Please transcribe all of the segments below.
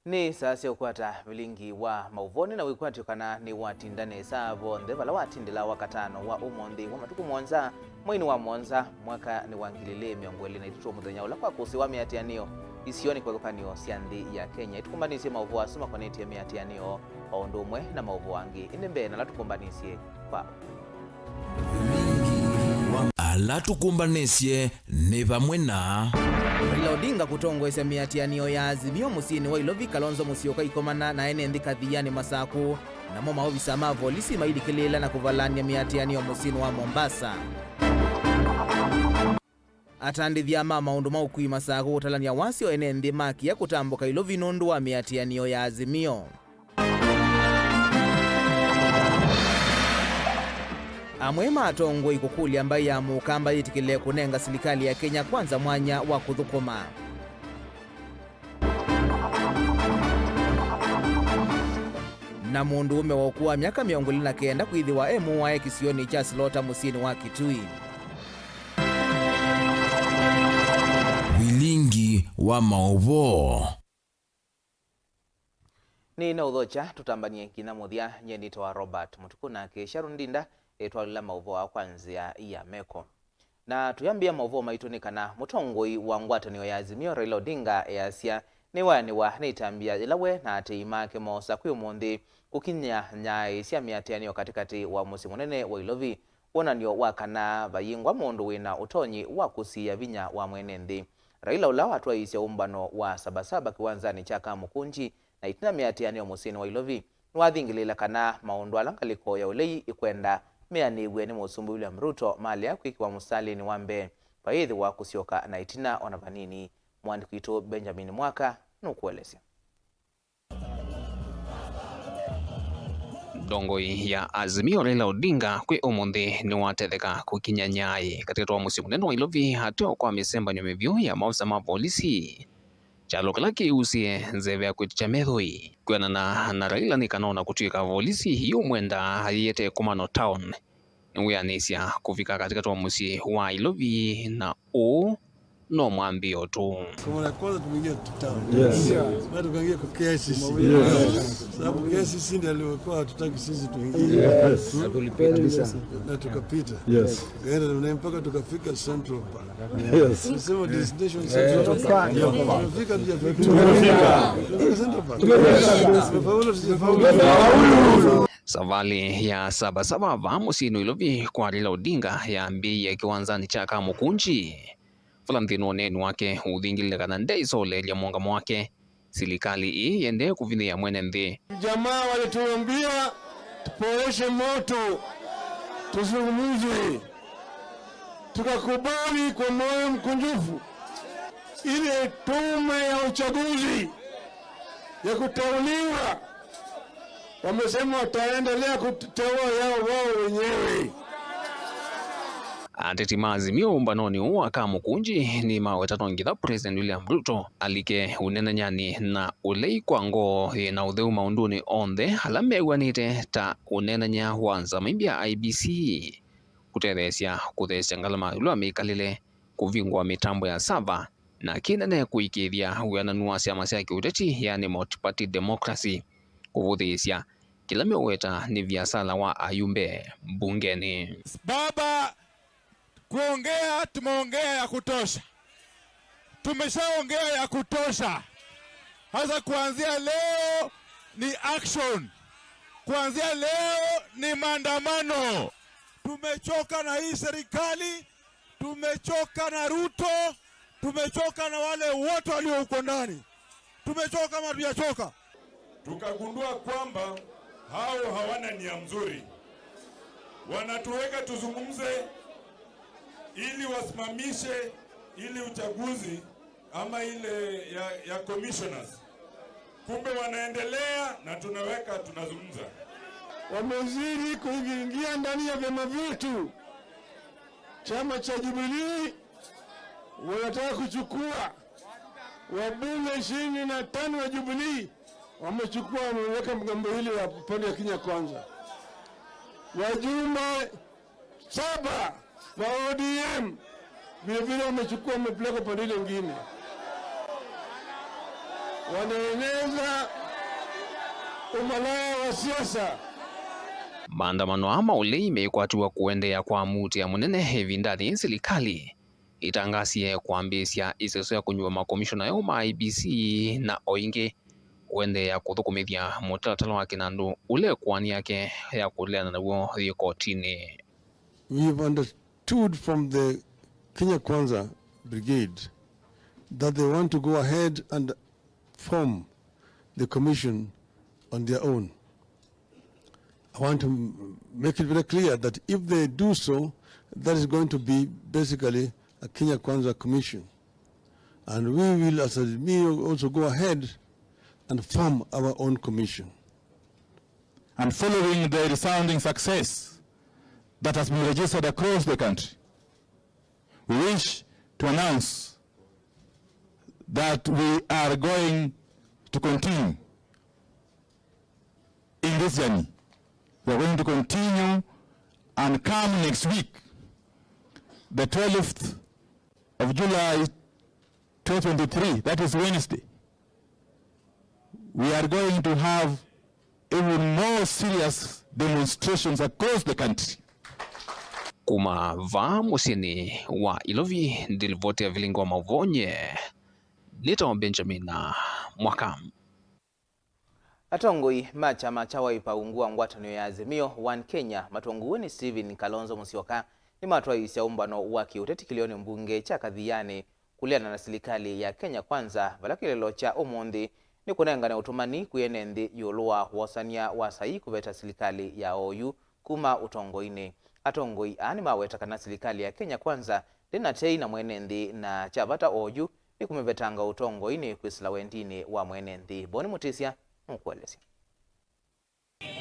Ni sasa ukwata Vilingi wa Mauvoo na wikwati kana ni watindane sabo ndebala watindila wakatano wa umondi wa matuku monza mwini wa monza mwaka ni wangilile miongweli na itutu muthenya ula kwa kusiwa miatianio isioni kwa kupanio siandi ya Kenya itukumbanisi Mauvoo asuma kwa neti ya miatianio ondumwe na Mauvoo wangi inembe na latukumbanisi kwa alatukumbanisye ni pamwe na Raila Odinga kutongwesya miatianio ya Azimio musini wa Ilovi Kalonzo Musyoka ikomana na ene ndikathiyani masaku namo maovisa ma polisi maidikilila na kuvalania miatianio musini wa Mombasa atandithia maundu maukui masaku utalania wasio ene ndi makia kutambuka Ilovi nundu wa miatianio ya Azimio. Amwema atongwe ikukuli ambaye ya mukamba itikile kunenga serikali ya Kenya kwanza mwanya wa kuthukuma. Na mundu ume wa ukuwa miaka 29 kuithiwa MUTUKU kisioni cha Slota musini wa Kitui. Vilingi wa Mauvoo ni na udhocha tutambanie kina muthia nyenito wa Robert MUTUKU na kesha rundinda etwalila Mauvoo wa kwanzia ya meko na tuyambia Mauvoo maitunikana mutongoi wa ngwatanio ya Azimio Raila Odinga yasia ni wa nitambia ilawe na ateimake mosa kwi umundi kukinya nyai cia miatianio katikati wa musi munene wa Ilovi wonanio wakana bayingwa mundu wina utonyi wa kusia vinya wa mwenendi. Raila ulawa atwaisya umbano wa Saba Saba kiwanzani cha Kamukunji na itina miatianio musini wa Ilovi nwathingilila kana maundu alangaliko ya ulei ikwenda meaniwe ni musumbu William Ruto mali ya kwiki wa musali ni wambe paithi wa Kusyoka na itina onavanini mwandikito Benjamin Mwaka nukuelesya. Ndongoi ya Azimio Raila Odinga kwi umundi ni watetheka kukinya nyai katika musi munene wa Ilovi hatio kwa misemba nyumivyo ya maafisa ma polisi chalo kalaki usie nzeve ya kwetu cha methoi kuena na Raila ni kanona kutuika polisi hiyo mwenda hayete Kumano Town niwianisya kufika katika musi wa Ilovi na no mwambio tu. Kwa mara kwanza tumeingia town. Yes. Baada tukaingia kwa KICC. Sababu KICC ndio alikuwa hatutaki sisi tuingie. Yes. Tulipita na tukapita. Yes. Kaenda mpaka tukafika Central Park. Yes. Sema destination Central Park. Tukafika Central Park. Tumefaulu. Savali ya Saba Saba musini Ilovi kwa Raila Odinga ya mbi kiwanzani cha Kamukunji. Fulantinone wake udhingile kana ndeisole ya mwanga mwake serikali hii yende kuvinia mwenende. Jamaa walituambia tupoeshe moto tuzungumze, tukakubali kwa moyo mkunjufu. Ile tume ya uchaguzi ya kuteuliwa wamesema wataendelea kuteua yao wao wenyewe. Atetima Azimio umbanoni wa Kamukunji ni mawetatongitha President William Ruto alike unenanyani na ulei kwango na utheu maunduni onthe halamewanite ta unenanya wanza maimbia IBC kutethesia kuthesya ngalama ulu amikalile kuvingwa mitambo ya saba na kinene kuikithia wiananu wa siama cia kiuteti yani multi-party democracy kuvuthisya kila miweta ni viasala wa ayumbe bungeni. Baba kuongea tumeongea ya kutosha. Tumeshaongea ya kutosha. Hasa kuanzia leo ni action. Kuanzia leo ni maandamano. Tumechoka na hii serikali, tumechoka na Ruto, tumechoka na wale wote walio huko ndani. Tumechoka kama tujachoka. Tukagundua kwamba hao hawana nia mzuri. Wanatuweka tuzungumze ili wasimamishe ili uchaguzi ama ile ya commissioners. Kumbe wanaendelea na tunazungumza. Wamezidi kuingia ndani ya vyama vyetu. Chama cha Jubilee wanataka kuchukua wabunge 25 wa Jubilee, wamechukua wameweka mgambo hili wa pande ya Kenya Kwanza. Wajumbe 7 wa ODM vile wamechukua wamepeleka pande ile nyingine. wanaeneza umalaya wa siasa. Maandamano ama ule imekwatiwa kuendea kwa muti ya munene hivi ndani serikali itangasie kuambisia iseso ya kunywa makomishona ya uma IBC na oinge kuendea kuthukumithia mutaratara wa kinandu ule kwani yake ya kuleana nawo kotini. We've understood from the Kenya Kwanza Brigade that they want to go ahead and form the commission on their own. I want to make it very clear that if they do so, that is going to be basically a Kenya Kwanza commission. And we will, as a MIO, also go ahead and form our own commission. And following the resounding success that has been registered across the country, we wish to announce that we are going to continue in this journey. We are going to continue and come next week, the 12th of July 2023, that is Wednesday. We are going to have even more serious demonstrations across the country. Kumava musini wa Ilovi ndilivoti ya Vilingi wa Mauvoo Nito Benjamin Mwakam. Atongoi machama cha Wiper ungua ngwatano ya Azimio One Kenya matonguweni Steven Kalonzo Musyoka ni matwa isia umbano waki utetikilioni mbunge cha kadhiyani kuliana na serikali ya Kenya Kwanza valakilelo cha umundi ni kunengana utumani kuyenendi yuluwa wasania wasai kubeta serikali ya OU kuma utongoini. Atongoi ani maweta kana serikali ya Kenya Kwanza linatei na mwenendi na chavata OU ni kumevetanga utongoini kwisila wendini wa mwenendi. Boni Mutisia mkwelesi.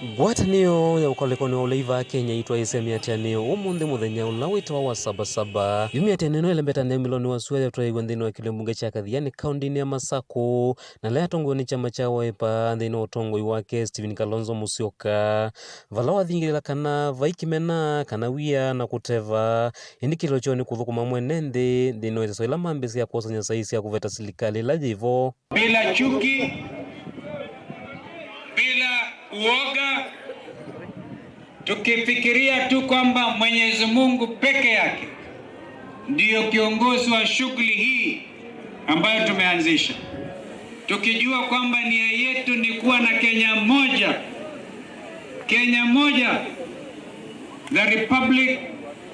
Ngwatanio ya ukolekoni wa uleiva Kenya itwa isemiatianio umundi muthenya ulawitwa wa Saba Saba. Yumiatianio ilembetania miloni wa suya ya tuwa ndini wa kilembunge cha kadhiyani kaundini ya Masako na lea tongo ni chama cha Wiper ndini utongoi wake Steven Kalonzo Musyoka. Valawa thingirila kana vaikimena kana wia na kuteva indikilo choni kuthukuma mwenende ndini weteso ila mambisi ya kuosanya saisi ya kuveta serikali la jivo. Bila chuki, bila uoga, tukifikiria tu kwamba Mwenyezi Mungu peke yake ndiyo kiongozi wa shughuli hii ambayo tumeanzisha, tukijua kwamba nia yetu ni kuwa na Kenya moja, the Republic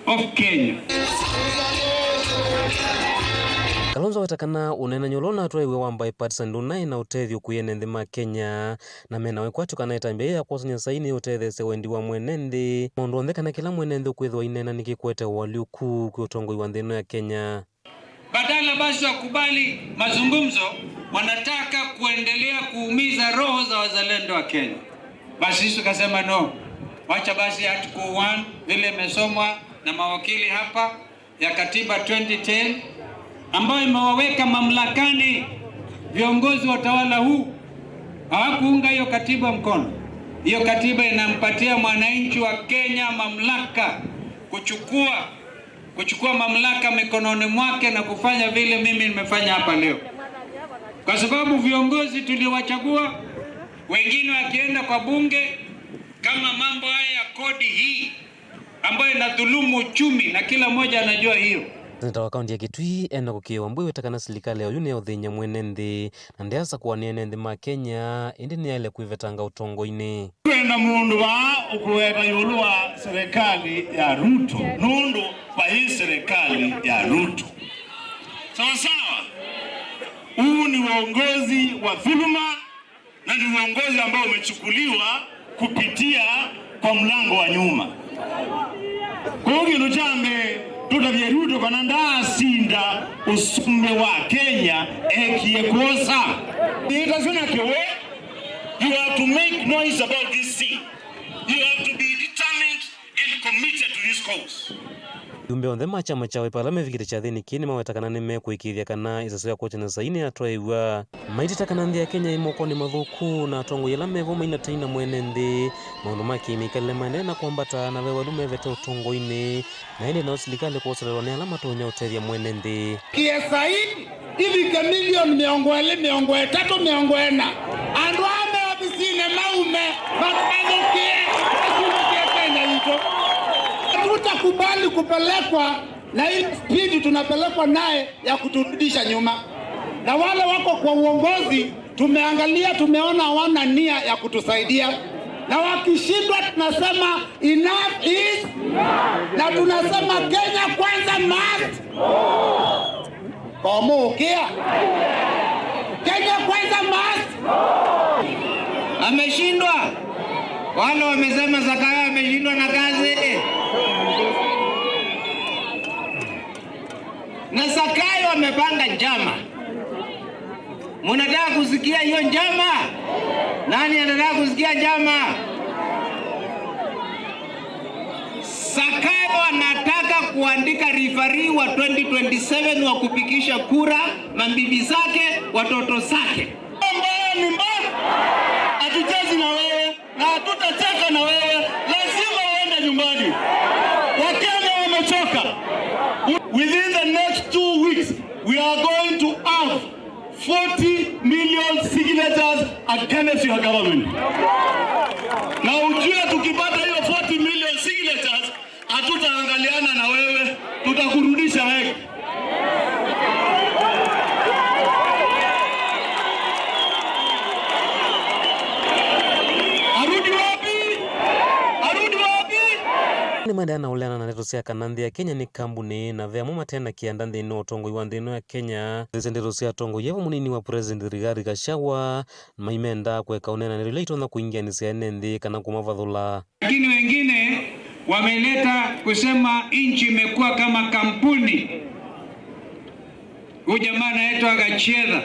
of Kenya. Kalonzo wetakana unena nyolona atwa iwe wamba ipatisa ndunai na utethio kuyenende ma Kenya na mena wekwatu kana itambia ya kuosanya saini utethese wendi wa mwenendi maundu ondhekana kila mwenendi ukwithwa inena nikikwete waliuku kuutongoi wa nthino ya Kenya. Badala basi wakubali mazungumzo, wanataka kuendelea kuumiza roho za wazalendo wa Kenya. Basi sisi tukasema no, wacha basi article 1 vile imesomwa na mawakili hapa ya katiba 2010 ambayo imewaweka mamlakani viongozi wa utawala huu. Hawakuunga hiyo katiba mkono. Hiyo katiba inampatia mwananchi wa Kenya mamlaka kuchukua mamlaka mikononi mwake na kufanya vile mimi nimefanya hapa leo. Kwa sababu viongozi tuliowachagua wengine wakienda kwa bunge kama mambo haya ya kodi hii ambayo inadhulumu uchumi na kila mmoja anajua hiyo. Seneta wa kaunti ya Kitui ena kukiwa mbwe wetakana serikali ya uyuni ya uthinya mwenendi na ndiasa kuwa nienendi ma Kenya indi ni yale kuivetanga utongoini. Kwenda mundu wa ukuweta yulu wa serikali ya Ruto, nundu wa hii serikali ya Ruto. Sawa sawa, huu ni uongozi wa dhuluma na ni uongozi ambao umechukuliwa kupitia kwa mlango wa nyuma. Kwa hiyo jambe tutavye Ruto kana ndasinda usume wa Kenya ekiekosa. It doesn't matter. You have to make noise about this thing. You have to be determined and committed to this cause. Yumbe ondhe machama cha Wiper lamevikite cha thini kini mawetakana ni mekuikithia kana isaso ya kocha na saini atwa iwa maititakana nthi ya Kenya imoko ni mathuku na atongo ila mevo maina taina mwenendi maundu maki mikalile manena kuambata na wewa lumevete utongoini na hindi na serikali kuoselelwa ni alama tonya utethia mwenendi. Kia saini Hivi milioni miongo tatu miongo ena. Andu ame obisine maume. Matumanukie. Kenya hito. Tutakubali kupelekwa na ile speed tunapelekwa naye ya kuturudisha nyuma. Na wale wako kwa uongozi tumeangalia, tumeona hawana nia ya kutusaidia. Na wakishindwa tunasema enough is enough. Na tunasema Kenya kwanza must. Komo kia. Kenya kwanza must. Ameshindwa. Wale wamesema Zakayo ameshindwa na kazi. Na Zakayo amepanga njama. Mnataka kusikia hiyo njama? Nani anataka kusikia njama? Zakayo anataka kuandika referee wa 2027 wa kupikisha kura mabibi zake, watoto zake. Mbaya ni mbaya. Hatuchezi na wewe na hatutacheka na wewe. Lazima uende nyumbani. Wakenya wamechoka. Within the next 2 weeks we are going to have 40 million signatures against your government. Na ujue tukipata hiyo 40 million signatures, hatutaangaliana na wewe, tutakurudisha wewe. Arudi wapi? Arudi wapi? Ni madana ulana na neto kanandi ya Kenya ni kambuni na vya muma tena kiandandi ino tongo iwandino ya Kenya. Presidenti Rosia tongo yevu munini wa Presidenti Rigathi Gachagua maimenda kweka unena nirelato na kuingia nisi ya nendi kana kumavadhula. Lakini wengine wameleta kusema inchi imekuwa kama kampuni. Huyu jamaa anaitwa Gachedha.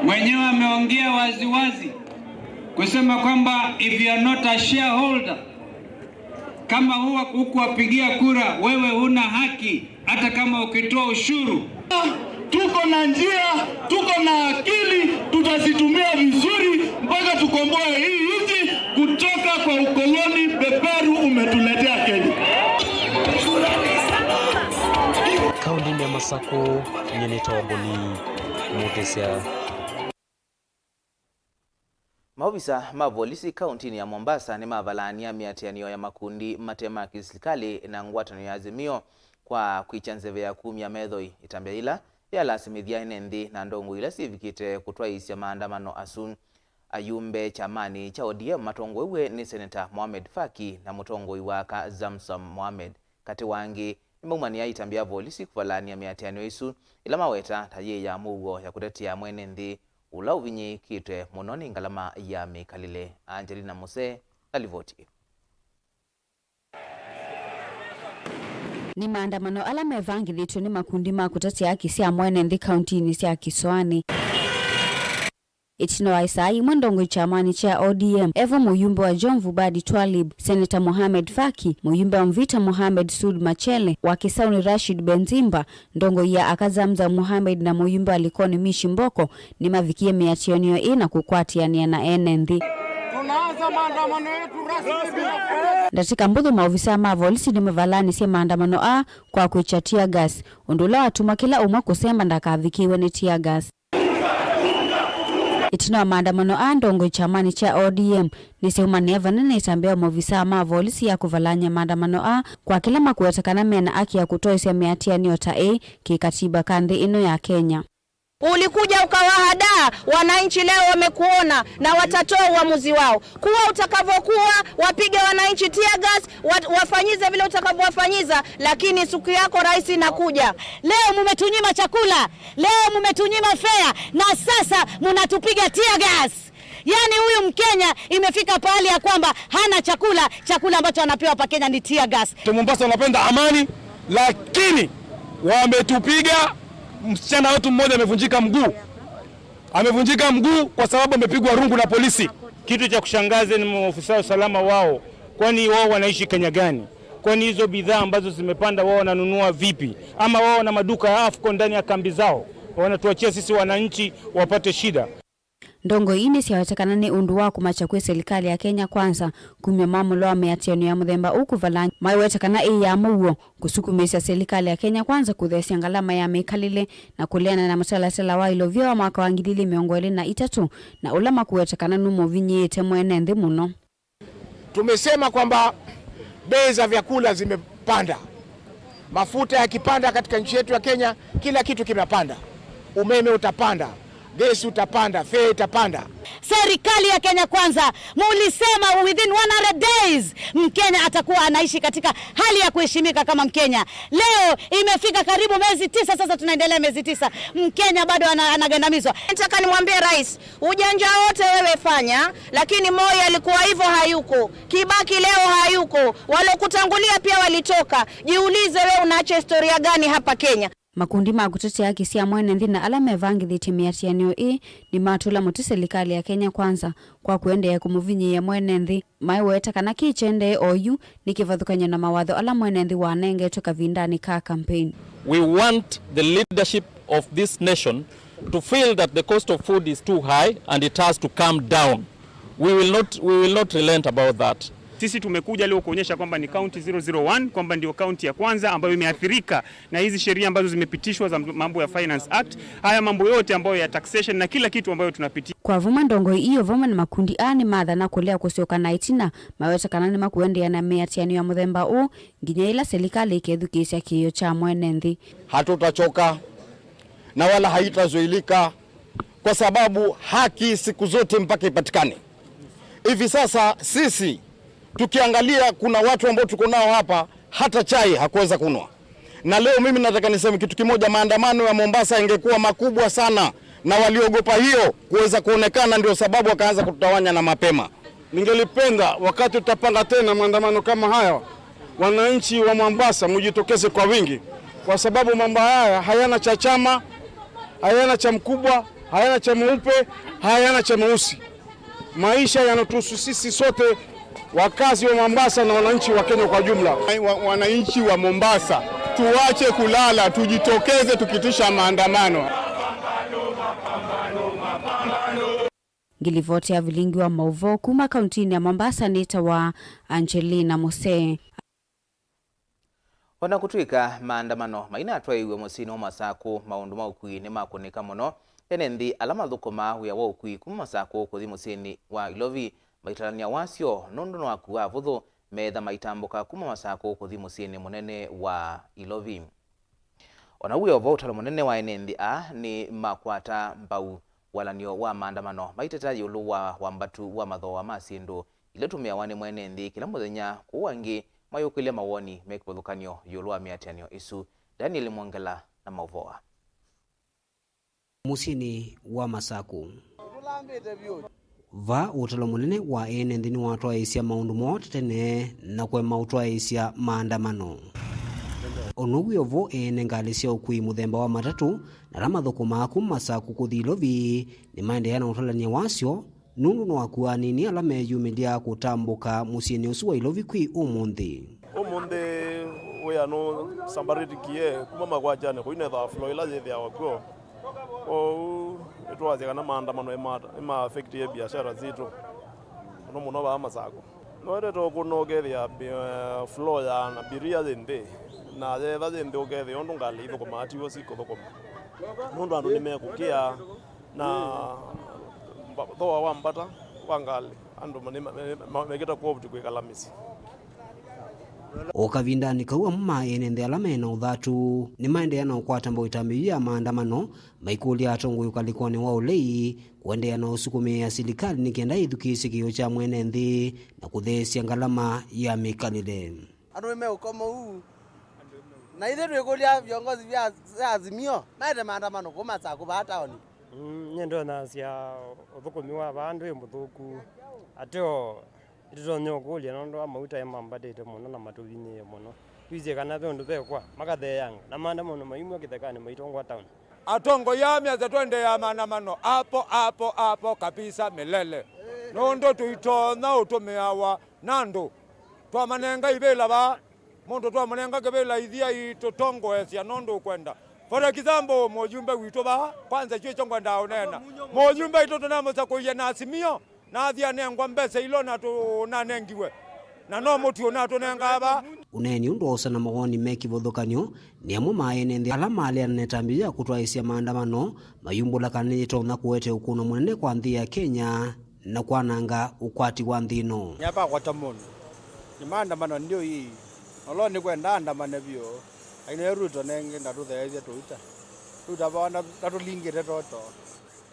Mwenyewe ameongea waziwazi kusema kwamba if you are not a shareholder, kama huku wapigia kura, wewe huna haki hata kama ukitoa ushuru. Tuko na njia, tuko na akili, tutazitumia vizuri mpaka tukomboe hii nchi kutoka kwa ukoloni beberu umetuletea Kenya. Kaunti ya Masako nyeneta waboni mutesia. Maofisa ma polisi kaunti ya Mombasa ni mavalania miatianio ya makundi matema kiserikali na ngwatano ya Azimio kwa kuichanzevea 10 ya medhoi itambia ila ya lasimithia inendi na ndongo ila sivikite kutwaisya maandamano asun ayumbe chamani cha ODM matongo iwe ni Senator Mohamed Faki na mutongoi waka Zamsam Mohamed kati wangi imumania itambia polisi kuvalania miatianio isu ila maweta taye ya Mauvoo ya kutetea mwenendi ula uvinyi kitwe mononi ngalama ya mikalile. Angelina Mose alivoti. Ni maandamano ala mevangilitwe ni makundi ma kutetea haki cia mwene nthi kaunti-ini cia Kiswani. Itino Aisai mwendongo chamani cha ODM Evo muyumbe wa John Vubadi Twalib, Senator Mohamed Faki, muyumbe wa Mvita Mohamed Sud Machele, wakisauni Rashid Benzimba, ndongo ya Akazamza Mohamed na muyumbe alikoni Mishi Mboko ni mavikie miationio ina kukwatiania na NND. Tunaanza maandamano yetu rasmi. Ndatika mbudhu maofisa mavolisi ni mevalani siya maandamano a kwa kuichatia gas. Undula watuma kila umwa kusema ndakavikiwe ni tia gas. Itino maandamano a ndongo chamani cha ODM ni seuma neva nene itambea maofisa mavolisi ya kuvalanya maandamano a kwa kila makuwetakana mena aki ya kutoisia miatianio ta kikatiba kande ino ya Kenya. Ulikuja ukawahadaa wananchi, leo wamekuona na watatoa uamuzi wao. Kuwa utakavyokuwa, wapige wananchi tear gas, wafanyize vile utakavyowafanyiza, lakini siku yako rais inakuja. Leo mmetunyima chakula, leo mmetunyima fare, na sasa mnatupiga tear gas. Yani huyu Mkenya imefika pahali ya kwamba hana chakula ambacho anapewa pa Kenya ni tear gas. Mombasa wanapenda amani, lakini wametupiga. Msichana wetu mmoja amevunjika mguu. Amevunjika mguu kwa sababu amepigwa rungu na polisi. Kitu cha kushangaza ni maofisa wa usalama wao. Kwani wao wanaishi Kenya gani? Kwani hizo bidhaa ambazo zimepanda wao wananunua vipi? Ama wao na maduka ya Afcon ndani ya kambi zao? Wanatuachia sisi wananchi wapate shida. Ndongo ini siawetekana ni undu wa kumacha kwe serikali ya Kenya Kwanza kumya mamulo wa miatiano ya muthemba ukuvalanyi maiwetekana ya Mauvoo kusukumisa serikali ya Kenya Kwanza kuthesia ngalama ya mikalile na kuleana na matalatala wa ilovia wa mwaka wa 2023 na ulama kuwetekana numo vinyite mwene nthi muno. Tumesema kwamba bei za vyakula zimepanda. Mafuta yakipanda katika nchi yetu ya Kenya, kila kitu kimepanda. Umeme utapanda, gesi utapanda, fare itapanda. Serikali ya Kenya Kwanza mulisema within 100 days Mkenya atakuwa anaishi katika hali ya kuheshimika kama Mkenya. Leo imefika karibu miezi 9 sasa, tunaendelea miezi 9. Mkenya bado anagandamizwa. Nataka nimwambie rais, ujanja wote wewe fanya, lakini Moi alikuwa hivyo hayuko. Kibaki leo hayuko. Walokutangulia pia walitoka. Jiulize wewe unaacha historia gani hapa Kenya? Makundi ma kutetea haki cia mwene nthi na ala mevangithi miatiano ni matula muti serikali ya Kenya Kwanza kwa kuendea kumuvinyia mwene nthi maiwetekana kichende oyu nikivathukanya na mawatho ala mwene nthi wanengetwe kavindani ka campaign. We want the leadership of this nation to feel that the cost of food is too high and it has to come down. We will not relent about that. Sisi tumekuja leo kuonyesha kwamba ni county 001, kwamba ndio county ya kwanza ambayo imeathirika na hizi sheria ambazo zimepitishwa za mambo ya Finance Act, haya mambo yote ambayo ya taxation na kila kitu ambayo tunapitia. Kwa vuma ndongo iyo vuma na makundi ani madha na kulea kusioka na itina mawetekana ni makuendea na miatiano ya muthemba u nginya ila serikali ikethukisha kiyo cha mwene nthi. Hatutachoka na wala haitazuilika kwa sababu haki siku zote mpaka ipatikane. Hivi sasa sisi tukiangalia kuna watu ambao tuko nao hapa hata chai hakuweza kunwa. Na leo mimi nataka niseme kitu kimoja, maandamano ya Mombasa ingekuwa makubwa sana na waliogopa hiyo kuweza kuonekana, ndio sababu wakaanza kututawanya na mapema. Ningelipenda wakati tutapanga tena maandamano kama haya, wananchi wa Mombasa mjitokeze kwa wingi, kwa sababu mambo haya hayana cha chama, hayana cha mkubwa, hayana cha mweupe, hayana cha mweusi. Maisha yanatuhusu sisi sote, wakazi wa Mombasa na wananchi wa Kenya kwa jumla. Wananchi wa Mombasa, tuache kulala, tujitokeze tukitisha maandamano. Ngilivoti ya Vilingi wa Mauvoo kuma kauntini ya Mombasa nita wa Angelina Mose. Wana kutwika maandamano maina atwaiwe musini wa masaku maundu maukui ni makunika muno ene nthi alama thukuma wia wa ukui kuma masaku kuthi musini wa Ilovi maitarania wasio nundu no akuwa vuthu metha maitambuka kuma masaku kuthi musini munene wa Ilovi. Ona uwe ovo utalo munene wa ene nthi ni makwata mbau walanio wa maandamano maiteta yulu wa wambatu wa matho wa masindu ile tumia wane mwene nthi kila muthenya kuwangi mayukile mawoni mekiputhukanio yulu wa miatianio isu. Daniel Mwangela na Mauvoo musini wa masaku va utalo munene wa ene nthi ni watwaisya maundu mote tene na kwema utwaisya maandamano. Onugu yovo ene ngali cia ukui muthemba wa matatu na ramathukuma kuma masaku kuthi Ilovi ni maendeana utalania wasio nundu no akuwa nini ala meyumilia kutambuka musini usu wa Ilovi kwi umunthi. Umunthi we ano sambaritikie kuma magwajane kuinetha flow ila yethia wakwo o itwaze kana maandamano ema affect ye biashara zitu no muno ba masaku no reto kunogethia flow ya na biria zende na yetha zende ogethi ondu ngali itho kumati osiko thokoma mundu andu ni mekukia na thoa wa mbata wangali andu megeta kwa butukwikala misi. Okavindani kauwa mma ene nthi ala mena uthatu ni maendeana ukwata mbao itambiria maandamano maikulia atongo yukalikoni wa ulei kuendeana usukumia serikali nikienda ithukisi kiyo cha mwene nthi na kuthesia ngalama ya mikalile. Andu meukoma huu na ithe twikulia viongozi vya Azimio maende maandamano kuma Masaku ba taoni. Nyendo na cia uthukumi wa bandu muthuku ateo ito nyokulia nondo amauta ya mambadete muno na matuvinye muno twize kana thondu thekwa makatheyanga na maandamano maimwe kithekani maitongwa town atongo yamya za twende ya maandamano hapo kabisa milele nondo tuitona utumeawa nando twamanenga ibela ba mundu twamanenga kebela ithia itotongo esia nondo kwenda For example, mojumbe wito ba kwanza chwe chongwa ndao nena. Mojumbe ito tunamo za kuya na asimio na athia nengwa mbese ilo na to na nengiwe. Na no mutu na to nengaba. Uneni undu osa na mawoni meki vodhokanyo ni amu maenende alama alia netambia kutwaisia maandamano mayumbula kanito na kuwete ukuno munene kwa nthi ya Kenya na kwananga ukwati wa nthino. Nyapa kwa tamono. Ni maandamano ndio hii. Olo ni kwenda andamane bio. Aine Ruto nenge ndatuthaezie tuita. Ruto bana tatulingire toto.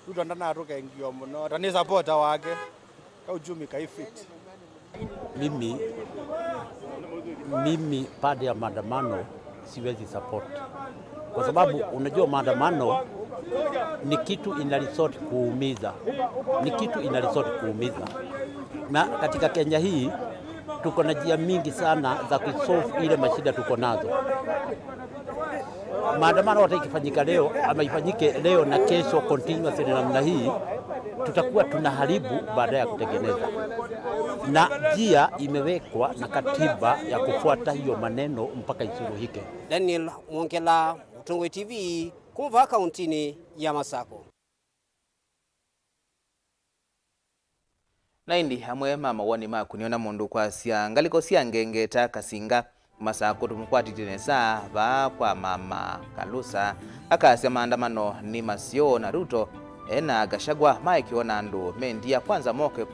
Ruto ndana tukengio muno. Tani supporter wake. Ka uchumi kaifit. Mimi pande ya maandamano siwezi support. Kwa sababu unajua maandamano ni kitu inaresort kuumiza. Na katika Kenya hii tuko na njia mingi sana za kusolve ile mashida tuko nazo. Maandamano hata ikifanyika leo ama ifanyike leo na kesho continuously namna hii, tutakuwa tunaharibu baada ya kutengeneza. Na njia imewekwa na katiba ya kufuata hiyo maneno mpaka isuluhike. Daniel Mwongela, Mutungwe TV, kuva kauntini ya Masako. Naindi hamwe mama woni makuniona mundu kwa sia ngaliko sia ngengeta kasinga Masako tumukwatitine saa ba kwa mama Kalusa akasya maandamano ni Masio na Ruto ena Gashagwa maikiona ndu mendia kwanza moke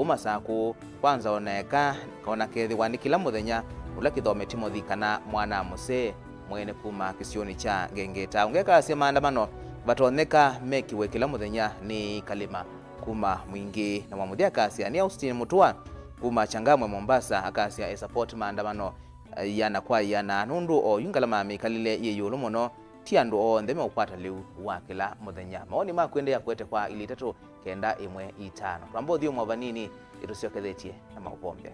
Masako kwanza oneka kaona kethi wanikila muthenya ula kithome Timothy kana mwana muse mwene kuma kisioni cha ngengeta ungeka asya maandamano batoneka mekiwe kila muthenya ni Kalima kuma mwingi na mwamuthia akasya ni Austin Mutua kuma Changamwe Mombasa akasya support maandamano yana kwa yana nundu o yungalama mikalile yeyulu muno tiandu o ndeme ukwata liu wa kila muthenya maoni makwende ya kwete kwa ili 3 kenda 1 5 rambo thio mwavanini itusyokethetie na maupombe.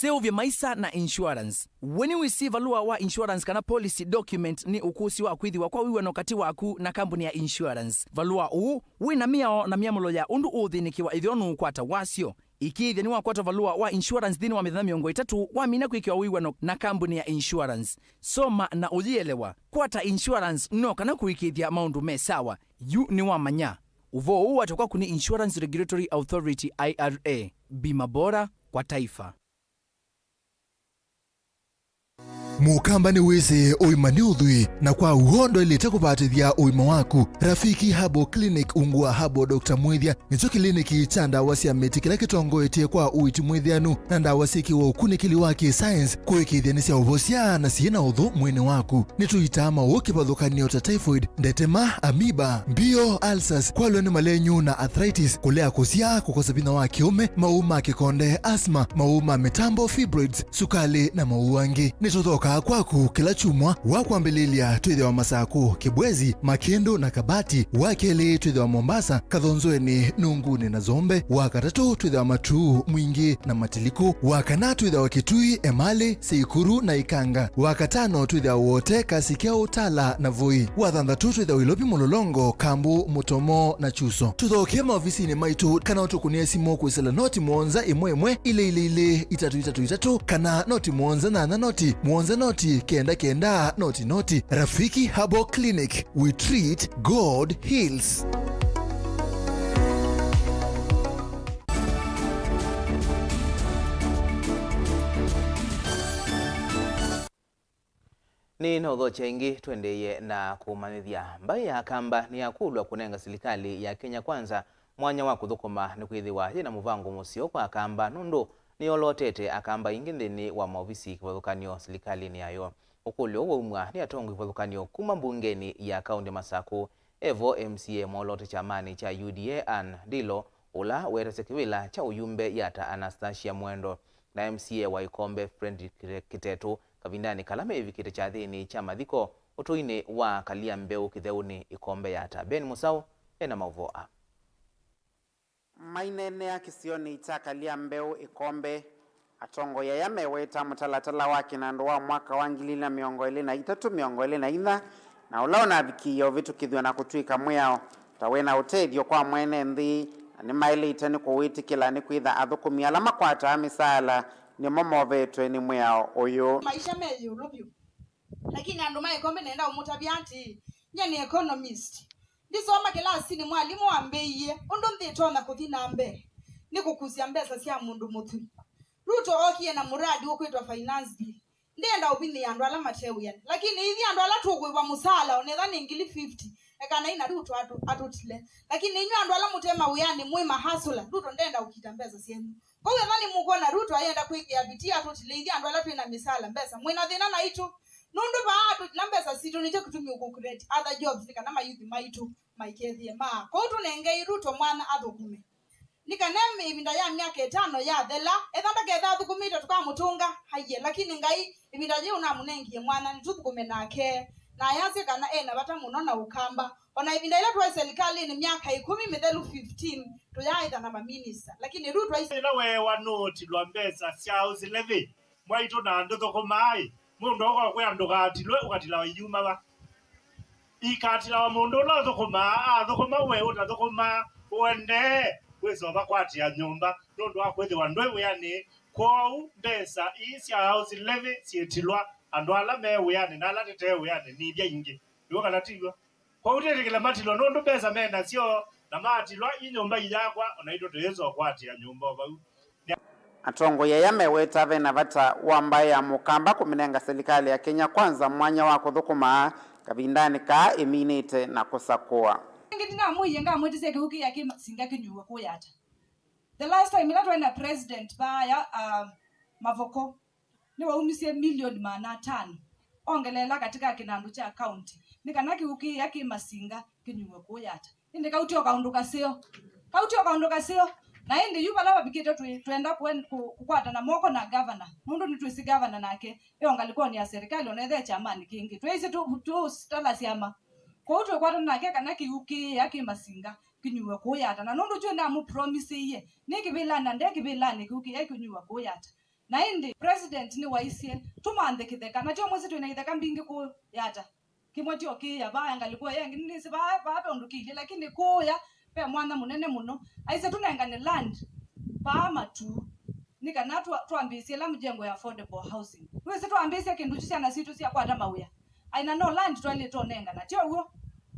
Sylvia Maisa na insurance. When you receive a wa insurance kana policy document ni ukusi wa kwithiwa kwa wiwa nokati waku na kampuni ya insurance. Valua uu, wina miao na miamulo ya undu uthinikiwa ithionu kwata wasio. Ikithia ni wakwata valua wa insurance dhini wa mithana miongo 3 wa mina kwikiwa wiwa na kampuni ya insurance. Soma na ujielewa. Kwata insurance no kana kuikithia maundu mesawa. Yu ni wa manya. Uvo uu watakuwa kuni Insurance Regulatory Authority IRA. Bima bora kwa taifa. Mukamba ni wese oimani udhui na kwa uhondo ilete kupatithia uima waku. Rafiki Habo Clinic ungua Habo Dr. Mwithia nicho kliniki cha ndawa cia miti kila kitongoetie kwa uiti mwithianu na ndawa cikiwa ukunikili wake science kuikithia ni cia uvocia na ciina uthu mwini waku. Nituitama ukipathukanio ta typhoid, ndetema, amoeba, mbio, ulcers, kwalwe ni malenyu na arthritis, kulea kusia, kukosa bina wa kiume, mauma kikonde, asthma, mauma mitambo, fibroids, sukali na mauangi. Nituthoka kwaku kila chumwa wakwambililia twithe wa Masako, Kibwezi, Makendo na Kabati, wakeli twithe wa Mombasa, Kathonzoeni, Nunguni na Zombe, wakatatu twithe wa Matuu, Mwingi na Matiliku, wakana twithe wa Kitui, Emali, Seikuru na Ikanga, wakatano twithe wa wote Kasikeo, Tala na Voi, wathanthatu twithe wa Ilobi, Mulolongo, Kambu, Mutomo na Chuso. Tuthoke maofisini maitu kana utukunie simu kwisela noti mwonza imwe ile 333 kana noti mwonza na noti mwonza noti kenda noti. Rafiki Habo Clinic, we treat, God heals. Ni nodho chengi twendeye na kumanithia mbai ya kamba ni akulwa kunenga serikali ya Kenya Kwanza mwanya wa kuthukuma ni kwithiwa yina muvango musio kwa kamba nundu ni olotete akamba ingindini wa maofisi kivothukanio serikali ni ayo ukulio umwa ni atongo kivothukanio kuma mbungeni ya kaunti Masako evo MCA molote chamani cha UDA an dilo ula werese kiwila cha uyumbe yata Anastasia Mwendo na MCA wa Ikombe Friend Kitetu kavindani kalame hivi kite cha thini cha mathiko utuine wa kalia mbeu kitheuni Ikombe yata Ben Musau ena Mauvoo. Mainene ya kisioni cha kalia mbeu Ikombe atongo ya yameweta mutalatala wake na ndoa mwaka wa 2023 na ulaona vikiyo vitu kithwa na kutuika mwao tawena utethio kwa mwene nthi ni mailite ni kuwitikila ni kwitha athukumi ala makwata misala ni momovetwe ni mwiao uyu maisha meje ulobyo lakini andu maikombe nenda umutabianti nyani economist ndisoma kilasi ni mwalimu ambeiye undu nthitona kuthina mbere ni kukusia mbesa cia mundu muthu Ruto okie na muradi ukwitwa finance bill ndenda ubini andu ala matewyan lakini hivi andu ala tugwiwa musala onetha ni ngili 50 ekana ina Ruto atutile lakini inyu andu ala mutema uyani mwima hasula Ruto ndenda ukita mbesa cienu kwa hiyo thani mukona Ruto ayenda kuigia bitia atutile hivi andu ala twina misala mbesa mwina thina na itu nundu baatu na mbesa situ nicho kutumia uko create other jobs kana ma youth maitu maikethie ma kwa hiyo tunengei Ruto mwana athukume nikaneme ibinda ya miaka 5 ya thela ethanda ketha thukumite tukamutunga haiye lakini ngai ibinda je una munengie mwana nituthukume nake na yase kana ena bata muno na ukamba ona ibinda ile twa serikali ni miaka 10 mithelu 15 tuyaitha na maminista lakini Ruto ila we wanoti lwa mbesa house levy mwaito na ndotho komai mundu okwa ndugatilwe ugatila wayuma ba ikatila wa mundu la thokoma we utathokoma wende wezo bakwati ya nyumba ndondo akwethe wandwe yani kwau mbesa isia house levy sietilwa andu ala mewe yani na ala tetewe yani ni bya ingi ndiwo kalatilwa kwa utetekela matilo ndondo mbesa mena sio na matilwa inyumba iyakwa onaito tezo kwati ya nyumba ba atongo ya yameweta vena vata wambaye ya mukamba kuminenga serikali ya Kenya kwanza mwanya wa kuthukuma kavindani ka iminite na kusakua ngidina muye nga mwetise kihuki ya kimasinga kinyuwa kuyata the last time ila twenda president baya Mauvoo ni waumisie milioni 500 ongelela katika kinandu cha county nikana kihuki ya kimasinga kinyuwa kuyata inde kauti okaunduka sio na indi yuba laba bikito tuenda kukwata na moko na governor mundu ni twisi governor nake yongalikuwa ni ya serikali onethe chamani kingi twisi tu stala siama kwa utwe kwata nake kana kiuki ya kimasinga kinyuwe kuyata na nundu jwe na mu promise iye nikibilana ndekibilani kiuki ya kinyuwe kuyata na indi president ni waisie tumande kitheka na tio mwezi twina itheka mbingi kuyata kimweti okia baya ngalikuwa yengi nisi baba ondukile lakini kuya pe mwana munene muno aise tunengane land paama tu nikana tuambisie la mjengo ya affordable housing wese tuambisie kindu chana situ sia kwata mauya aina no land twale tonenga na tio huo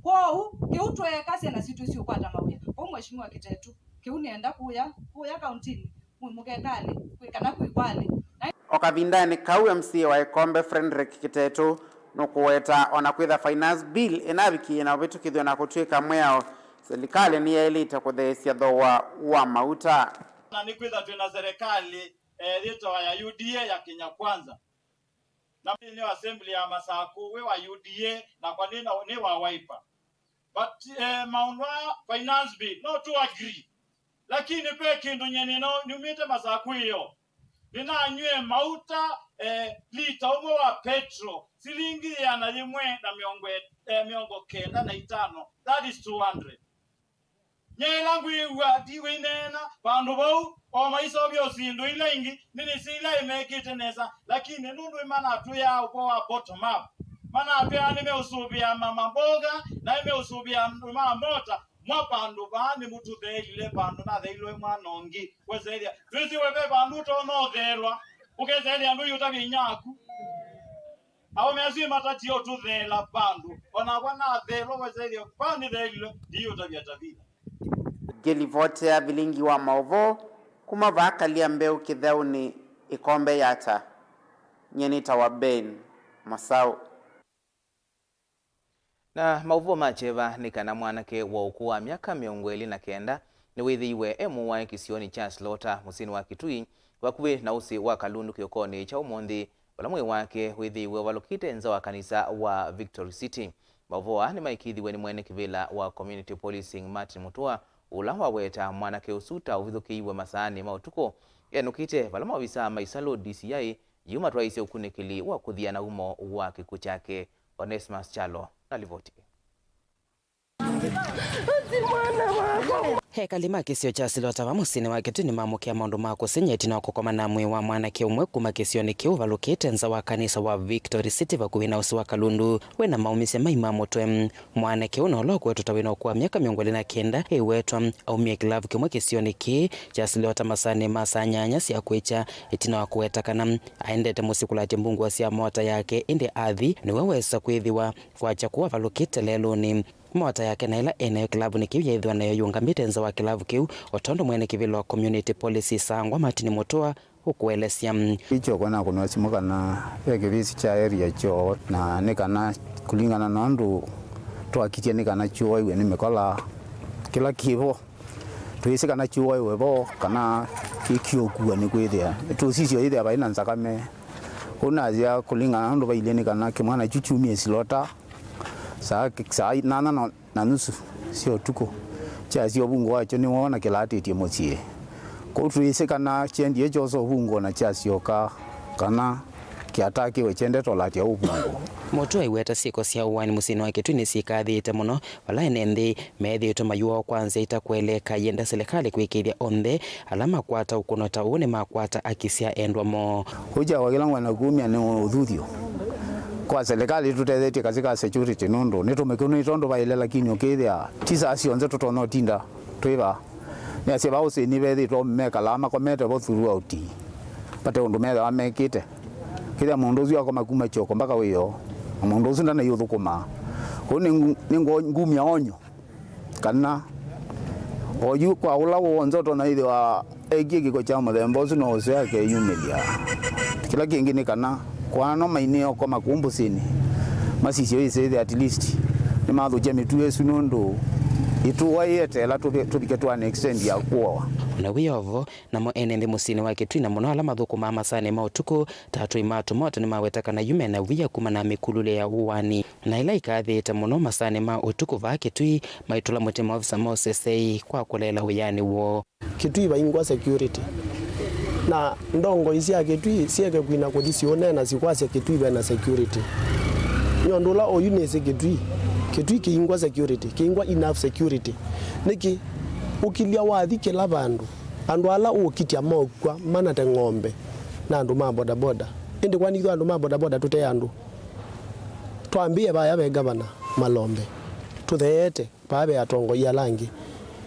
kwao kiutwe kasi na situ sio kwata mauya kwa mheshimiwa Kitetu kiunienda kuya countini mumukekali kwikana kwikwale okavindani kau MC wa Ikombe Frederick Kitetu nukuweta onakwitha finance bill inabikie na vitukithwe na kutwika mweo serikali ni elita kuthesia thowa wa mauta na nikwitha twina serikali rito ya UDA ya Kenya kwanza na ni assembly ya Masaku we wa UDA na kwa nini ni wa Wiper but maunwa finance bill no to agree lakini pe kindu nyene no nyumite Masaku hiyo nina nywe mauta lita umo wa petro silingi ya na limwe na miongo kenda na 5 that is 200 nyelangu iwa diwinena bandu bau o maiso byo sindu ile ingi nini sila imekite nesa lakini nundu imana atu ya uko wa bottom up mana atu anime usubia mama mboga na ime usubia mama mota mwa bandu bani mutu ile bandu na ile mwanongi wezelia twisi webe bandu to no thelwa ukezelia ndu yutabi nyaku awo mezi matati yo tu thela bandu ona wana thelo wezelia bani ile ndiyo tabia tabia Gelivote ya Vilingi wa Mauvoo kuma vakalia mbeu kithauni Ikombe yata nyenita wa Ben Masau na Mauvoo macheva nikana mwanake wa ukuu wa miaka 29 ni withiwe MUI kisioni cha Slaughter musini wa Kitui wakuwe na usi wa Kalundu kiokoni cha umundi wala mwe wake withiwe walokite nza wa kanisa wa Victory City. Mauvoo ni maikithiwe ni mwene kivila wa community policing Martin Mutua ula waweta mwanake usuta uvithukiiwe masaani mautuko yanukite vala mawisa maisalo DCI yuma twaise ukunikili wa kuthiana umo wa kiku chake. Onesmus Chalo na livoti. He kalima kisio cha silota wa musini wa kitu ni mamukia maundu mako senyeti na kukoma na mwe wa mwanake umwe kuma kisio ni kiu valukite nza wa kanisa wa Victory City vakuhina usi wa Kalundu wena maumise maimamo twe mwanake unaoloko wetu tawina ukuwa miaka miongoli na kenda wetwa au mie kilavu kimwe kisio ni ki cha silota masane masanyanya siya kuecha itina wakuweta kana aendete musikulati mbungu wa siya mota yake indi adhi ni wewesa kuithiwa kwa chakuwa valukite lelo ni mota yake na ila eneo kilavu ni kiu yaithwa na yoyunga mitenza wa kilavu kiu otondo mwene kivilo community policy sangwa matini motoa ukuelesya icho kona kunwa simuka na ekivisi cha area cho na nekana kulingana na ndu twakitia nekana chuo iwe nimekola kila kivo tuisi kana chuo iwe bo kana kikio kuwa ni kwithia tusisio ithia baina nzakame kuna zia kulingana na ndu baile nekana kimwana chuchumie silota saa nana na nusu sio tuko cha sio bungo wacho ni wona kilatitie mochie ko tuise kana chendi ejo so bungo na cha sio kana kiataki we chende tolatia ubungo moto iweta siko sia uwani musini wake tu ni sikathite muno wala enende methi to mayuo kwanza itakweleka yenda serikali kuikiria onde alama kwata ukunota une makwata akisia endwa mo hoja wagilangwa na kumia ni udhuthio kwa serikali tutethetie katika security nondo nitumekuni tondo baile lakini okethia tisa asionze totono tinda twiba ni asiba usi ni bethi to meka lama komete bo throughout pate undu metha wamekite kithia mundu ucio akoma kuma choko mpaka wiyo mundu ucio ndana yuthukuma ko ni ngumia onyo kana oyu kwa ula wonzo to na ithe wa egigi ko cha muthemba ucio no ucio yake yumilia kila kingine kana kwano maineo kwa makumbusini masisio ise at least ni mathu je mitu yesu nondo ituwa yete la tubike tu an extend ya kuwa na wiyovo na mo enende musini wake tu na muno ala mathuku mama sane mautuku tatu imatu moto ni mawetaka na yume na wiya kuma na mikulule ya uwani na ila ikathite muno masane ma utuku vake tu maitula mutima ofisa Moses kwa kulela huyani wo kitu ibaingwa security na ndongo isi yake tu sieke kuina kudisione na sikwase kitu ibe na security nyondola oyunese kitu kiingwa security kiingwa enough security niki ukilia wathi kila bandu andu ala ukitia mogwa mana te ng'ombe na andu ma boda boda indi kwani andu ma boda boda tute andu twambie baya be gavana Malombe tutheete babe atongo ya langi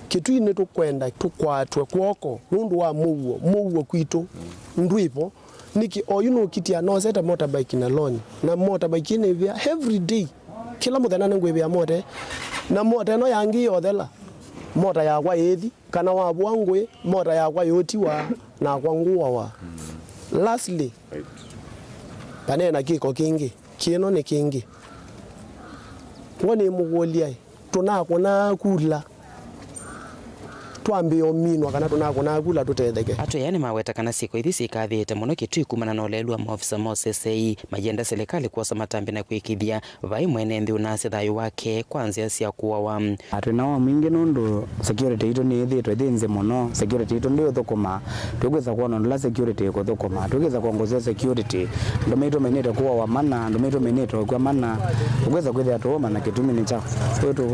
kitu ine tukwenda tukwatwe kwoko nundu wa muwo kwitu ndwipo niki oyuno kitia no seta motorbike na loni na motorbike ine vya every day kila muthenya ngwe vya mote na mote no yangi yothela mota yakwa yethi kana wa bwangwe mota yakwa yotiwa na kwa nguwa wa lastly panena kiko kingi kino ni kingi wone mugolia tunakona kula twambio minwa kana tunakona kula tutetheke ato yani maweta kana siko ithi sikathite muno kitu ikumana na olelwa maofisa Moses majenda serikali kuosa matambi na kuikithia vai mwene nthi unase thayu wake kwanza cia kuwa wa atuna wa mwingi nundu security ito ni ithitwe thinze muno security ito ndio thukuma tugweza kuona ndla security ko thukuma tugweza kuongozia security ndomeito menete kuwa wa mana ndomeito menete kwa mana tugweza kwithia tuoma na kitumi ni cha kwetu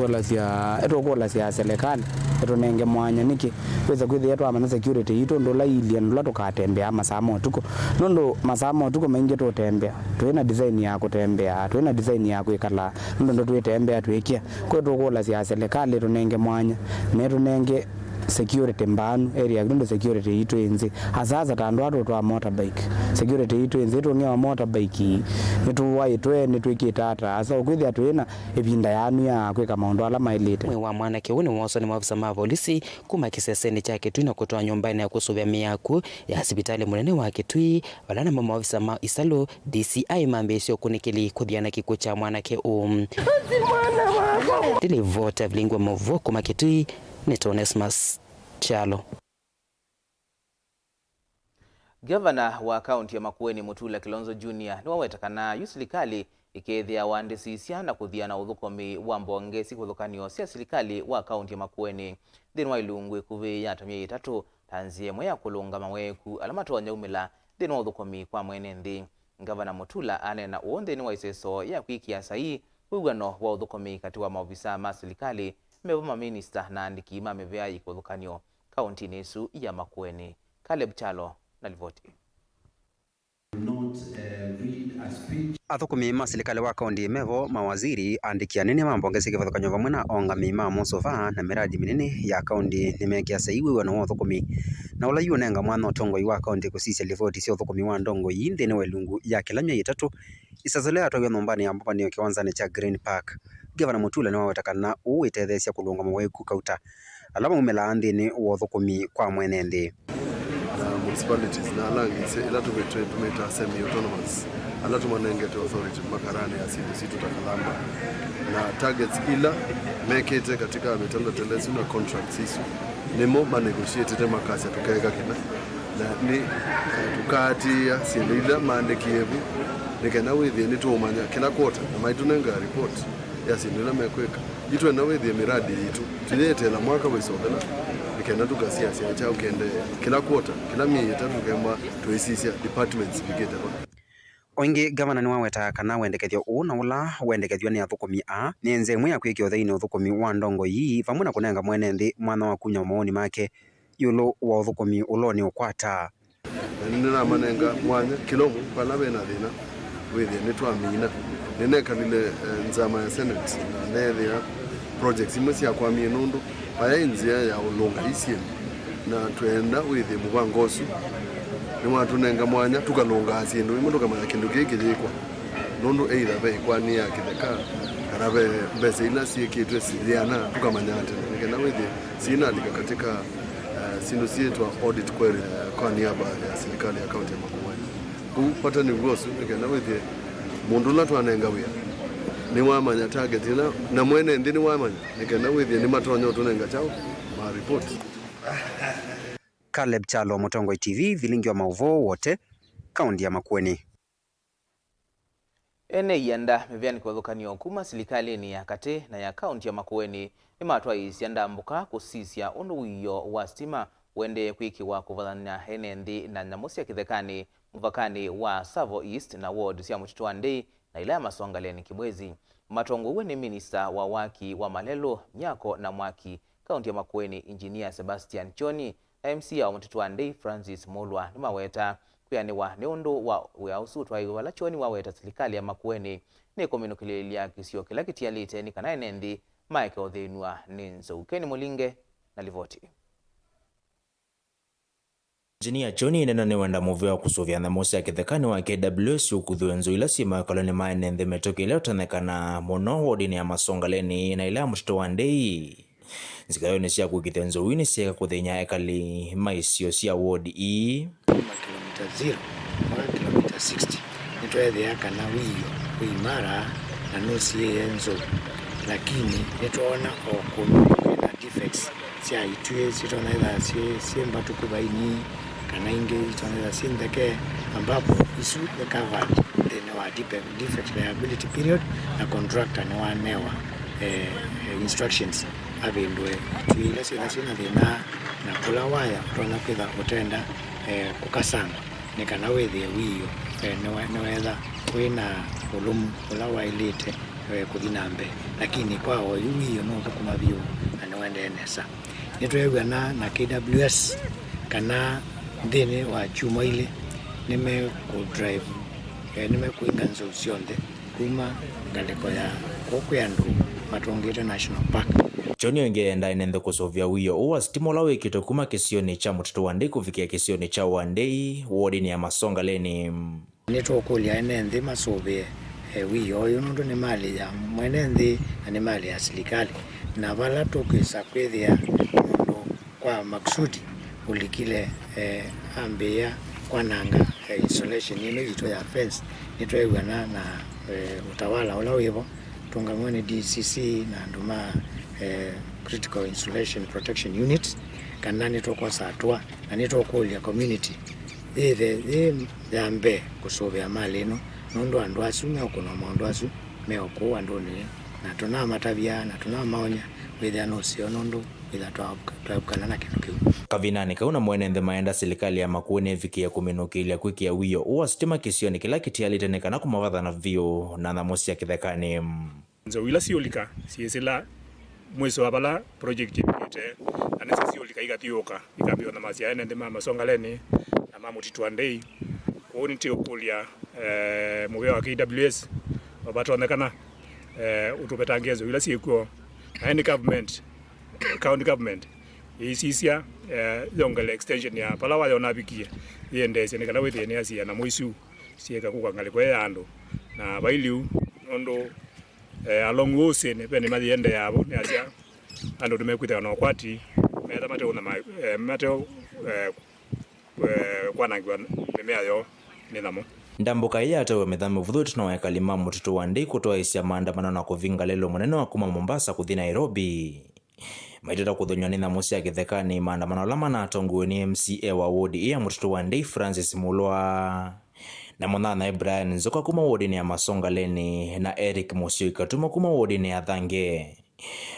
kola cia serikali eto nenge mwanya niki kweza kwithia yetu ama security ito ndola ilia ndola tukatembea masaa motuko nondo masaa motuko maingi tutembea twina design ya kutembea twina design ya kwikala nondo twitembea twikia kwetu kola cia serikali tunenge mwanya netu nenge security mbanu area ndo security ito enze hazaza tandu atu twa motorbike security ito enze to ngewa motorbike nitu waitwe nitwikitata asa ukwithia twina ibinda yanu ya kwika maundu ala mailite mwe wa mwana kiuni woso ni maafisa ma polisi kuma kiseseni chake tu na kutoa nyumbani ya kusubia miaku ya hospitali munene wa Kitui walana maafisa ma Isalo DCI mambesio kunikili kudhiana kiko cha mwana ke dili vote Vilingi Mauvoo kuma Kitui ni Onesmus Chalo. Gavana wa kaunti ya Makueni Mutula Kilonzo Junior ni wawetakana yu serikali ikethia waandisisia na kuthiana uthukomi wa mbongesi kuthukanio cia serikali wa kaunti ya Makueni thini wa ilungu ikuvi ya tamia 3 tanzie mwe kulunga maweku alamatonya umila thini wa uthukomi kwa mwene nthi. Gavana Mutula anena uonthini wa iseso ya kwikia sahi uigano wa uthukomi kati wa maofisa ma serikali mevuma minister na andiki mamevea ikothukanio kaunti nesu ya Makueni. Caleb Chalo na livoti. Athukumi ma serikali wa kaunti mevo mawaziri andiki anene mambongeze kivathukanyo vamwe na ongami ma musova na miradi minene ya kaunti nimekia saiwe wana wa thukumi na ula yunenga mwana utongoi wa kaunti kusisia livoti cia uthukumi wa ndongo yinde ne lungu ya kila mia itatu isazolea atogya nyombani ya mbapanio kiwanzani cha Green Park. Gavana Mutula ni wawetakana uitethesia kulunga maweku kauta alama umela andini wa uthukumi kwa mwenende municipalities na alangi ila tumeta semi autonomous ala tumanengete authority makarani ya CDC tutakalamba na targets ila mekete katika mitanda telezi na contracts hizo nimo ba negotiate makasi tukaweka kina na ni tukati ya silila maandikievu nikana wethi ni tumanya kila quarter na maitunenga report ya silila mekweka itu na wethi miradi itu tulete na mwaka wesogana nikana tukasia sia cha ukende kila quarter kila miezi tatu kemba tuisisia departments bigeta oingi gavana ni waweta kana wendekethio una ula wendekethio ni athukumi a ni nzemwe ya kwikio thaini uthukumi wa ndongo yi vamwe na kunenga mwene nthi mwana wa kunya maoni make yulo wa uthukumi uloni ukwata nina manenga mwanya kilomu pala bena thina wethi ni twamina nineka lile nzama ya senate na nethia projects imwe cia kwa mienundu aya inzia ya ulunga isie na twenda wethi mubangosu ni watu nenga mwanya tukalunga asindu imundu kama kindu kiki gikwa nundu either be kwa ni ya kitheka kana be mbese ila si kitu siliana tukamanyate nikena wethi sina alika katika sindu sietwa audit query kwa niaba ya serikali ya kaunti ya Makueni kupata ni gosu nikena wethi mundu la twanenga wia ni wamanya target ila na mwene ndini wamanya nikena wethi ni matonyo tunenga chao ma report. Caleb Chalo, Mutongoi TV, Vilingi wa Mauvoo wote kaunti ya Makueni. Ene yanda mevyani kwathukanio kuma serikali ni ya kati na ya kaunti ya Makueni ni matwa isianda mbuka kusisia undu wiyo wa stima wende kwikiwa kuvathania ene nthi na nyamusia kithekani muvakani wa Savo East na ward cia Mututu Ndei na ila ya Masongaleni Kibwezi. Matongo uwe ni minister wa waki wa Malelo, Nyako na Mwaki kaunti ya Makueni engineer Sebastian Choni MC ya Mututu Ndei Francis Mulwa ni maweta kuyaniwa ni undu wa uyausutwa wala Choni waweta serikali ya Makueni ni kominukililia kisio kila kitialite ni kana enendi Mike Odhenua Ninzo Ukeni Mulinge na livoti. Engineer Johnny nena ni wenda Mauvoo wa kusuvia na mosi ya kithekani wa KWS ukuthuenzo ila sima koloni maene nthi metoki ileo tanekana mono wodini ya Masongaleni na ila ya Mututu Ndei. Zikayo ni siya kukitenzo wini siya kuthenya ekali maisio siya ward E kilomita 0 mpaka kilomita 60 nitwethe yaka na wimara na nusi yenzo lakini nitwaona okunu na defects siya itue sitona ila siemba tukubaini kana inge sitona ila sindeke ambapo isu recovered the wa defect liability period na contractor ni wanewa instructions abindwe tuile sina thina na kula waya twana kwitha utenda kukasana nikana wethie wiyo niwetha wina ulumu kula wailite kuthinambe lakini kwa wiyo no thukuma biu na niwende nesa nitwewa na KWS kana ndini wa chuma ile nime ku drive nime kuinga nzo cionthe kuma ngaleko ya kokyandu Matongete National Park. Choni ongeenda inende kusovya wiyo uwa stimola wikito kuma kisioni cha Mututu Ndei kufikia kisioni cha Ndei wodini ya Masongaleni. Nitokulia enenthi masovye wiyo uyu nundu ni mali ya mwene nthi na ni mali ya serikali na vala tukisa kwithia mundu kwa maksudi ulikile ambia kwa nanga installation ino ito ya fence nitwewa na utawala ula wivo tungamwene DCC na nduma critical insulation protection units kana nitoko satwa na nitoko ya community yambe kusovya mali ino nundu andu asu meokuno maundu asu meoku andu ni na tuna matavia na tuna maonya withia no sio nundu withia twabukana na kindu kiu kavinani kauna mwene nthe maenda serikali ya Makueni vikia kuminukilia kwikia wiyo uwa stima kisioni kila kitialiteneka na kumavatha na vio na namosi ya kithekani nzo ila siolika siesela mwiso wa bala project yete anese sio likaigatiuka ikabio na masia ene ndima masongaleni na mamutitu andei kuoni tio kulia muvea wa KWS wabatonekana utupetangezo ila siikuo any government county government isisia yongele extension ya pala wa yona bikie yendese nikana wete ne asia na mwisu sieka kukangale kwa yando na bailiu ondo along wose ne pene mali yende yabo ne asia ando tumekwita na kwati meta mate una mate kwa nangwa mimea yo ninamo ndambuka iya atawe methame vuthuti na wakalima mututu wa ndei kutoa isia maandamano na kuvinga lelo munene wa kuma Mombasa kuthi Nairobi maiteta kuthonywa ni thamu cia githekani maandamano lama na atongowe ni MCA wa wodi ya mututu wa ndei Francis Mulwa na Monana Brian Nzoka kuma wodi ni ya Masongaleni na Eric Musyoka tuma kuma wodi ni ya Thange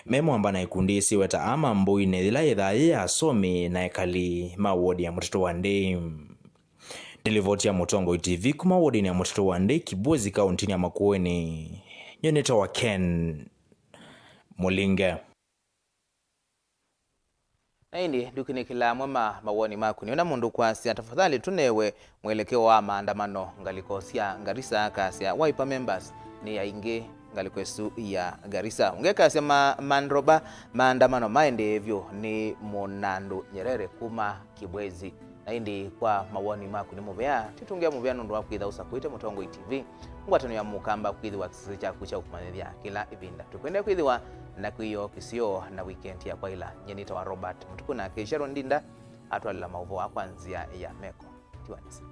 memo amba na ikundi isiweta ama mbuine thila itha ya asomi na ekali ma wodi ya mututu wa ndei Delivoti ya Mutongo TV kuma wodi ni ya mututu wa ndei Kibwezi kauntini ya Makueni nyoneta wa Ken Mulinge. Naindi dukinikila mwema mawoni maku niona mundu kwasi tafadhali tunewe mwelekeo wa maandamano ngalikosia Garissa kasia Wiper members ni ya inge ngalikwesu ya Garissa ungeka sema mandroba maandamano maendevyo ni Monandu Nyerere kuma Kibwezi naindi kwa mawoni maku ni muvea titungia muvea nundu wa kwitha usakuite Mutongo TV ngwatano ya mukamba kwithiwa kisisi cha kucha kumanithia kila ivinda tukwende kwithiwa na kuiyo kisio na weekend ya kwa ila nyenita wa Robert Mutuku na Kesharo Ndinda atwalila Mauvoo akwanzia ya meko tiwanisa